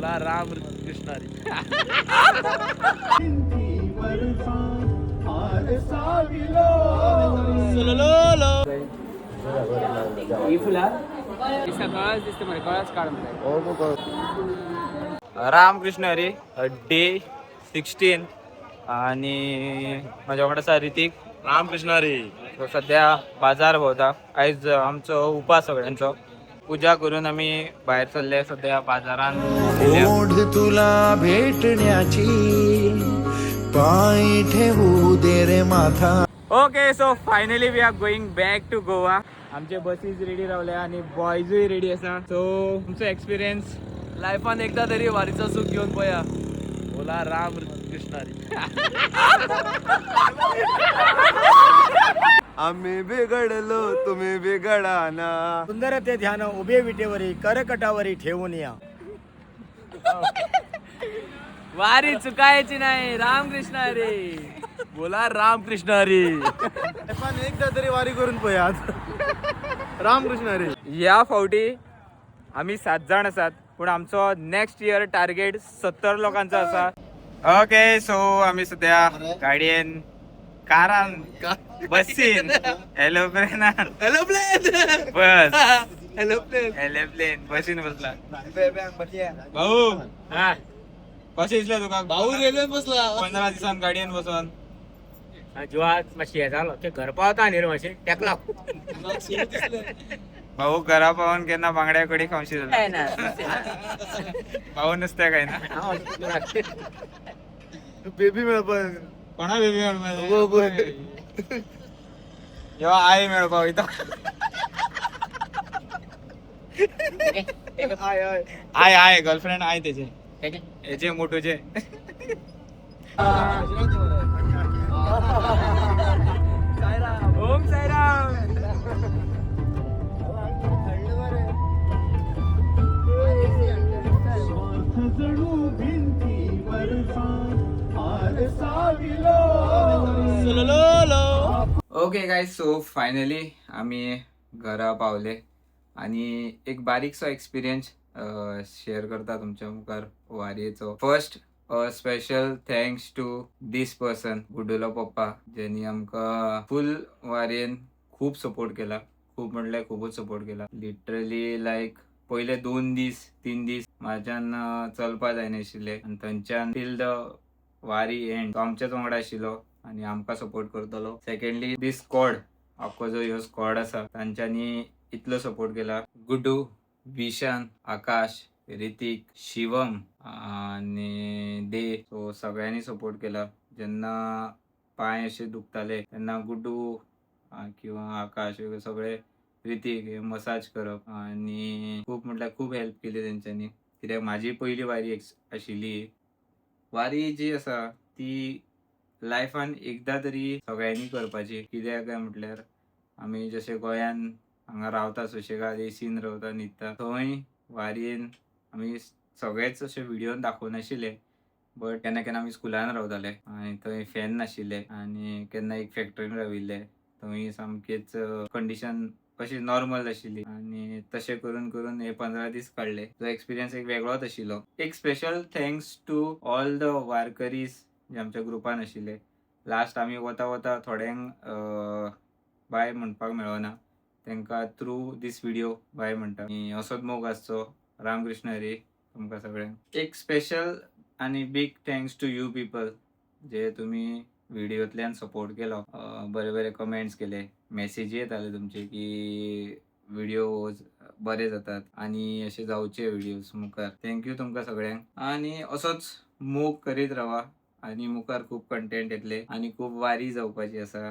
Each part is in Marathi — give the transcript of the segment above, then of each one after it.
बोला राम कृष्ण हरी. रामकृष्ण हरी डे 16 आणि माझ्याकडे असा ऋतिक. रामकृष्ण हरी. सध्या बाजार भोवता आयज आमचो उपास सगळ्यांचो पूजा करून आम्ही बाहेर चालले सध्या बाजारात. ओढ तुला भेटण्याची पाय ठेवू दे रे माथा. Okay so finally we are going back to Goa. आमचे बसीज रेडी रावल्या आणि बॉयजूय रेडी असा. सो तुमचो एक्सपिरियन्स लायफान एकदा तरी वारीचा सुख घेऊन पया. बोला राम कृष्ण हरी. आम्ही बिघडलो तुम्ही बिघडा ना. सुंदर ते ध्यान उभे विटेवरी करकटावरी ठेवून या. वारी चुकायची नाही. रामकृष्ण हरी. बोला रामकृष्ण हरी. पण एकदा तरी वारी करून पोयात. रामकृष्ण हरी. या फावटी आम्ही 7 जण असतात पण आमचो नेक्स्ट इयर टार्गेट 70 लोकांचा असा. ओके सो आम्ही सध्या गाडयेन कारान बसीन एरोप्लेनान बस एरोप्लेन बसीन बसला. भाऊ कशें दिसलें तुका? भाऊ रेल्वेत बसला. 15 दिसान गाडयेन बसून जिवात मातशी हे जालो ते घर पावता न्ही रे मातशें तेकला. भाऊ घरा पावून केन्ना बांगड्या कडी खावशी जालो. भाऊ नुस्तें काय ना बेबी मेळपन कोणा बेबी मेळपाक ह्यो आई मेळपाक वयता. आय गर्लफ्रेंड आय तेजे हेजे मोठूचे. Om Sairam. Okay guys so finally आम्ही घरा पावले आणि एक बारीकसो एक्सपिरियन्स शेअर करता तुमच्या मुखार वारयेचो. First special thanks to this person गुडुलो पप्पा ज्यांनी आमकां फुल वारयेन खूप सपोर्ट केला. खूप म्हटल्यार खूपच सपोर्ट केला. लिटरली लायक पहिले 2 दीस 3 दीस म्हाज्यान चलपा जायनाशिल्ले आनी थंयच्यान टील द वारी एंड तो आमच्याच वांगडा आशिल्लो आनी आमकां सपोर्ट करतलो. सेकंडली दीस स्क्वॉड आख्खो जो ह्यो स्क्वॉड आसा तांच्यांनी इतलो सपोर्ट केला. गुड्डू, विशान, आकाश, ऋतिक, शिवम आणि दे सो सगळ्यांनी सपोर्ट केला. जेन्ना पांय असे दुखताले तेन्ना गुड्डू किंवा आकाश सगळे ऋतिक हे मसाज करप आणि खूप म्हटल्यार खूप हेल्प केली तेंच्यांनी. कित्याक म्हाजी पयली वारी आशिल्ली. वारी जी आसा ती लायफान एकदा तरी सगळ्यांनी करपाची. कित्याक काय म्हटल्यार आमी जशे गोंयान हांगा रावता सुशेगाद एसीन रावता न्हिदता थंय वारयेन आमी सगळेच अशे व्हिडिओन दाखोवनाशिल्ले. बट केन्ना केन्ना आमी स्कुलान रावताले आनी थंय फॅन नाशिल्ले आनी केन्ना एक फॅक्टरीन राविल्ले थंय सामकेच कंडिशन अशी नॉर्मल आशिल्ली आनी तशें करून करून हे 15 दीस काडले. तो एक्सपिरियन्स एक वेगळोच आशिल्लो. एक special thanks to all the वारकरीज जे आमच्या ग्रुपान आशिल्ले. लास्ट आमी वता वता थोड्यांक बाय म्हणपाक मेळना तांकां थ्रू दीस व्हिडिओ बाय म्हणटा. आनी असोच मोग आसचो. रामकृष्ण हरी तुमकां सगळ्यांक. एक स्पेशल आनी big thanks to you people जे तुमी व्हिडिओतल्यान सपोर्ट केलो. बरे बरे कमेंट्स केले, मेसेजी येताले तुमचे की व्हिडिओ बरे जातात आणि असे जावचे व्हिडिओज मुखार. थँक्यू तुमकां सगळ्यांक आणि असोच मोग करीत रावा आणि मुखार खूप कंटेंट येतले आणि खूप वारी जावपाची आसा.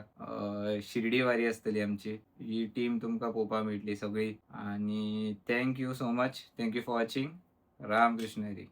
शिर्डी वारी आसतली आमची. ही टीम तुमकां पळोवपाक मेळटली सगळी आणि thank you so much. Thank you for watching. Ramkrishna Hari.